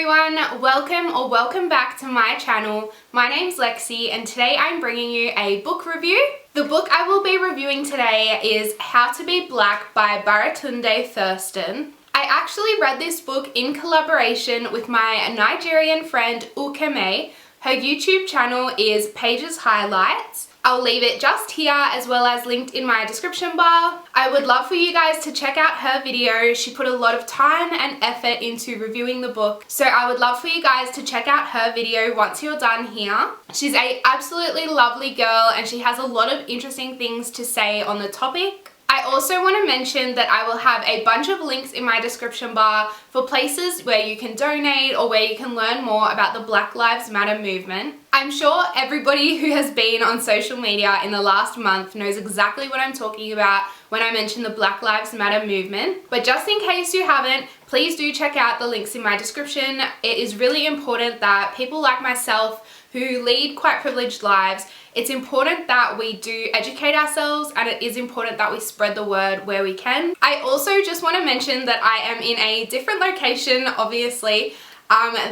everyone, welcome back to my channel. My name's Lexi and today I'm bringing you a book review. The book I will be reviewing today is How to Be Black by Baratunde Thurston. I actually read this book in collaboration with my Nigerian friend Ukeme. Her YouTube channel is Pages Highlights. I'll leave it just here as well as linked in my description bar. I would love for you guys to check out her video. She put a lot of time and effort into reviewing the book. So I would love for you guys to check out her video once you're done here. She's an absolutely lovely girl and she has a lot of interesting things to say on the topic. I also want to mention that I will have a bunch of links in my description bar for places where you can donate or where you can learn more about the Black Lives Matter movement. I'm sure everybody who has been on social media in the last month knows exactly what I'm talking about when I mention the Black Lives Matter movement. But just in case you haven't, please do check out the links in my description. It is really important that people like myself who lead quite privileged lives, it's important that we do educate ourselves and it is important that we spread the word where we can. I also just want to mention that I am in a different location, obviously.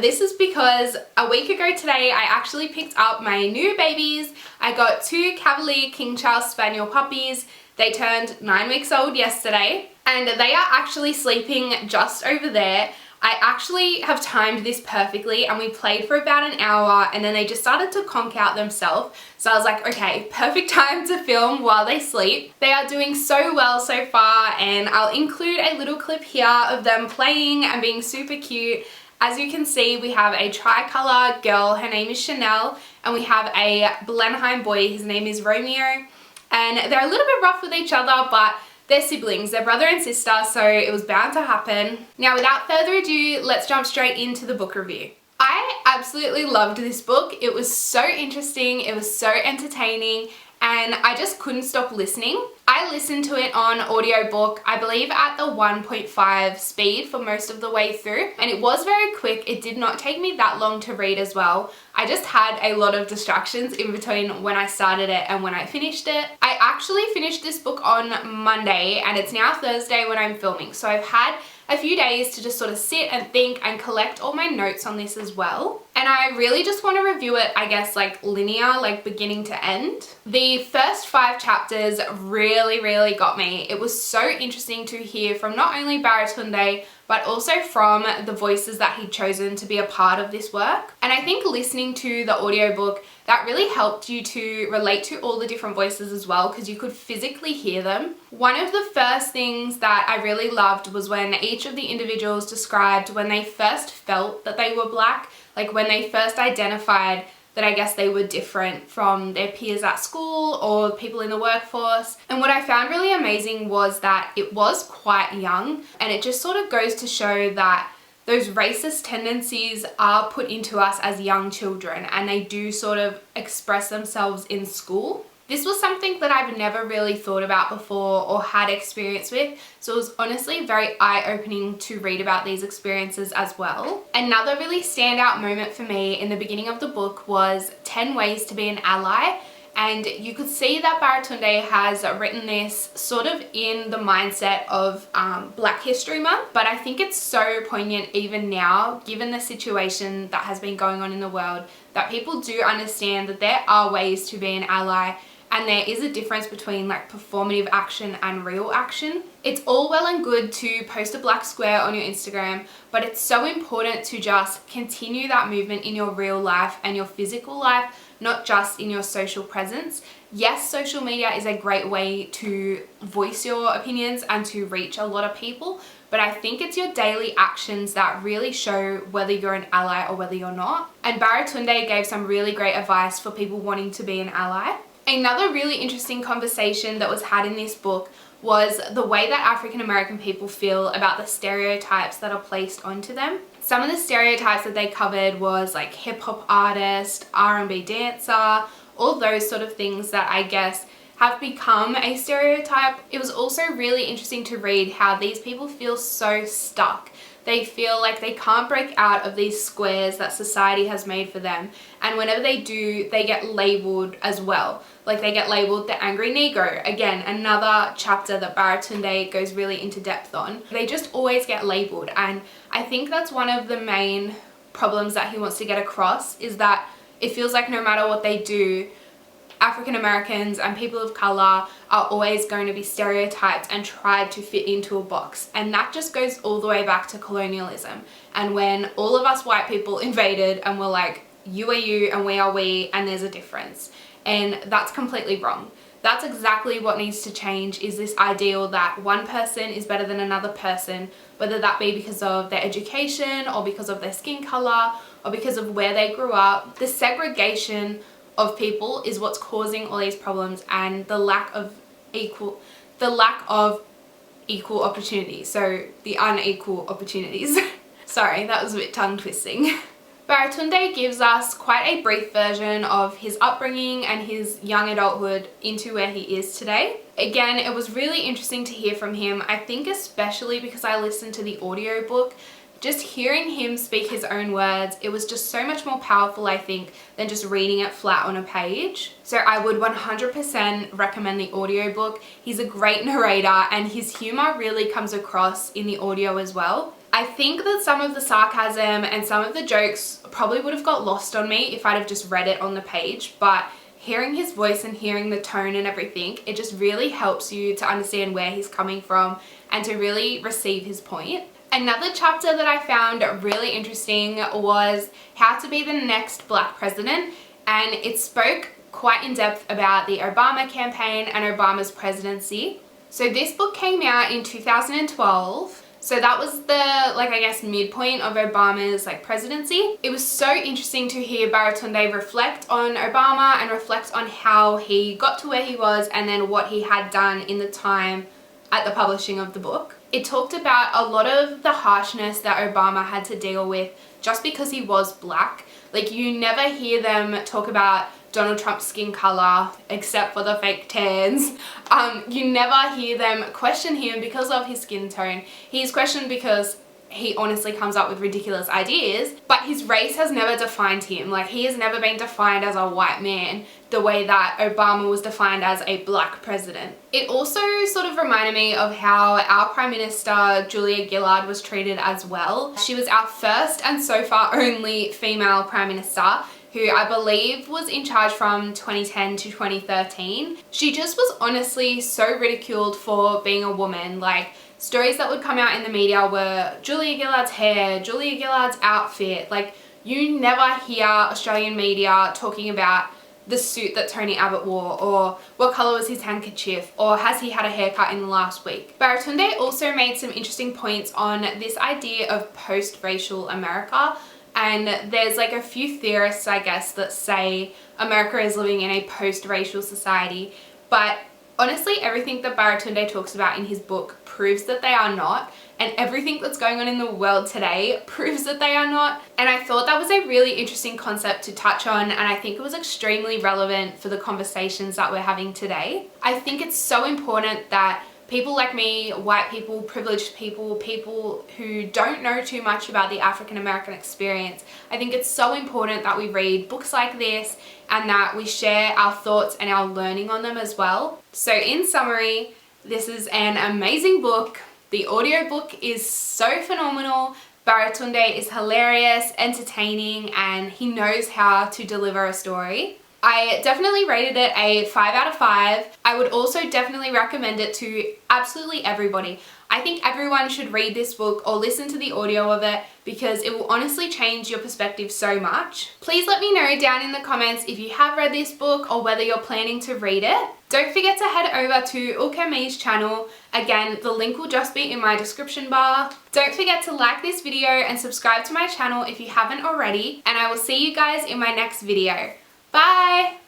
This is because a week ago today I actually picked up my new babies. I got two Cavalier King Charles Spaniel puppies. They turned 9 weeks old yesterday and they are actually sleeping just over there. I actually have timed this perfectly and we played for about an hour and then they just started to conk out themselves. So I was like, okay, perfect time to film while they sleep. They are doing so well so far and I'll include a little clip here of them playing and being super cute. As you can see, we have a tricolour girl, her name is Chanel, and we have a Blenheim boy, his name is Romeo. And they're a little bit rough with each other, but they're siblings, they're brother and sister, so it was bound to happen. Now, without further ado, let's jump straight into the book review. I absolutely loved this book. It was so interesting, it was so entertaining, and I just couldn't stop listening. I listened to it on audiobook, I believe at the 1.5 speed for most of the way through, and it was very quick. It did not take me that long to read as well. I just had a lot of distractions in between when I started it and when I finished it. I actually finished this book on Monday and it's now Thursday when I'm filming, so I've had a few days to just sort of sit and think and collect all my notes on this as well. And I really just want to review it, I guess, like linear, like beginning to end. The first 5 chapters really got me. It was so interesting to hear from not only Baratunde, but also from the voices that he'd chosen to be a part of this work. And I think listening to the audiobook, that really helped you to relate to all the different voices as well, because you could physically hear them. One of the first things that I really loved was when each of the individuals described when they first felt that they were Black, like when they first identified that I guess they were different from their peers at school or people in the workforce. And what I found really amazing was that it was quite young, and it just sort of goes to show that those racist tendencies are put into us as young children and they do sort of express themselves in school. This was something that I've never really thought about before or had experience with, so it was honestly very eye-opening to read about these experiences as well. Another really standout moment for me in the beginning of the book was 10 Ways to Be an Ally, and you could see that Baratunde has written this sort of in the mindset of Black History Month, but I think it's so poignant even now, given the situation that has been going on in the world, that people do understand that there are ways to be an ally. And there is a difference between like performative action and real action. It's all well and good to post a black square on your Instagram, but it's so important to just continue that movement in your real life and your physical life, not just in your social presence. Yes, social media is a great way to voice your opinions and to reach a lot of people, but I think it's your daily actions that really show whether you're an ally or whether you're not. And Baratunde gave some really great advice for people wanting to be an ally. Another really interesting conversation that was had in this book was the way that African American people feel about the stereotypes that are placed onto them. Some of the stereotypes that they covered was like hip hop artist, R&B dancer, all those sort of things that I guess have become a stereotype. It was also really interesting to read how these people feel so stuck. They feel like they can't break out of these squares that society has made for them, and whenever they do, they get labelled as well. Like they get labelled the angry Negro. Again, another chapter that Baratunde goes really into depth on. They just always get labelled, and I think that's one of the main problems that he wants to get across is that it feels like no matter what they do, African Americans and people of color are always going to be stereotyped and tried to fit into a box. And that just goes all the way back to colonialism. And when all of us white people invaded and were like, you are you and we are we, and there's a difference. And that's completely wrong. That's exactly what needs to change, is this ideal that one person is better than another person, whether that be because of their education or because of their skin color or because of where they grew up. The segregation of people is what's causing all these problems, and the lack of equal opportunity. So the unequal opportunities. Sorry, that was a bit tongue twisting. Baratunde gives us quite a brief version of his upbringing and his young adulthood into where he is today. Again, it was really interesting to hear from him. I think especially because I listened to the audiobook. Just hearing him speak his own words, it was just so much more powerful, I think, than just reading it flat on a page. So I would 100% recommend the audiobook. He's a great narrator and his humor really comes across in the audio as well. I think that some of the sarcasm and some of the jokes probably would have got lost on me if I'd have just read it on the page, but hearing his voice and hearing the tone and everything, it just really helps you to understand where he's coming from and to really receive his point. Another chapter that I found really interesting was how to be the next Black president, and it spoke quite in depth about the Obama campaign and Obama's presidency. So this book came out in 2012. So that was the, I guess, midpoint of Obama's presidency. It was so interesting to hear Baratunde reflect on Obama and reflect on how he got to where he was and then what he had done in the time at the publishing of the book. It talked about a lot of the harshness that Obama had to deal with just because he was Black. You never hear them talk about Donald Trump's skin color, except for the fake tans. You never hear them question him because of his skin tone. He's questioned because he honestly comes up with ridiculous ideas, but his race has never defined him. He has never been defined as a white man the way that Obama was defined as a Black president. It also sort of reminded me of how our Prime Minister, Julia Gillard, was treated as well. She was our first and so far only female Prime Minister, who I believe was in charge from 2010 to 2013. She just was honestly so ridiculed for being a woman. Stories that would come out in the media were Julia Gillard's hair, Julia Gillard's outfit. You never hear Australian media talking about the suit that Tony Abbott wore, or what colour was his handkerchief, or has he had a haircut in the last week. Baratunde also made some interesting points on this idea of post-racial America. And there's a few theorists, I guess, that say America is living in a post-racial society. But honestly, everything that Baratunde talks about in his book proves that they are not. And everything that's going on in the world today proves that they are not. And I thought that was a really interesting concept to touch on. And I think it was extremely relevant for the conversations that we're having today. I think it's so important that people like me, white people, privileged people, people who don't know too much about the African American experience, I think it's so important that we read books like this and that we share our thoughts and our learning on them as well. So in summary, this is an amazing book. The audiobook is so phenomenal. Baratunde is hilarious, entertaining, and he knows how to deliver a story. I definitely rated it a 5 out of 5. I would also definitely recommend it to absolutely everybody. I think everyone should read this book or listen to the audio of it because it will honestly change your perspective so much. Please let me know down in the comments if you have read this book or whether you're planning to read it. Don't forget to head over to Ukeme's channel. Again, the link will just be in my description bar. Don't forget to like this video and subscribe to my channel if you haven't already, and I will see you guys in my next video. Bye!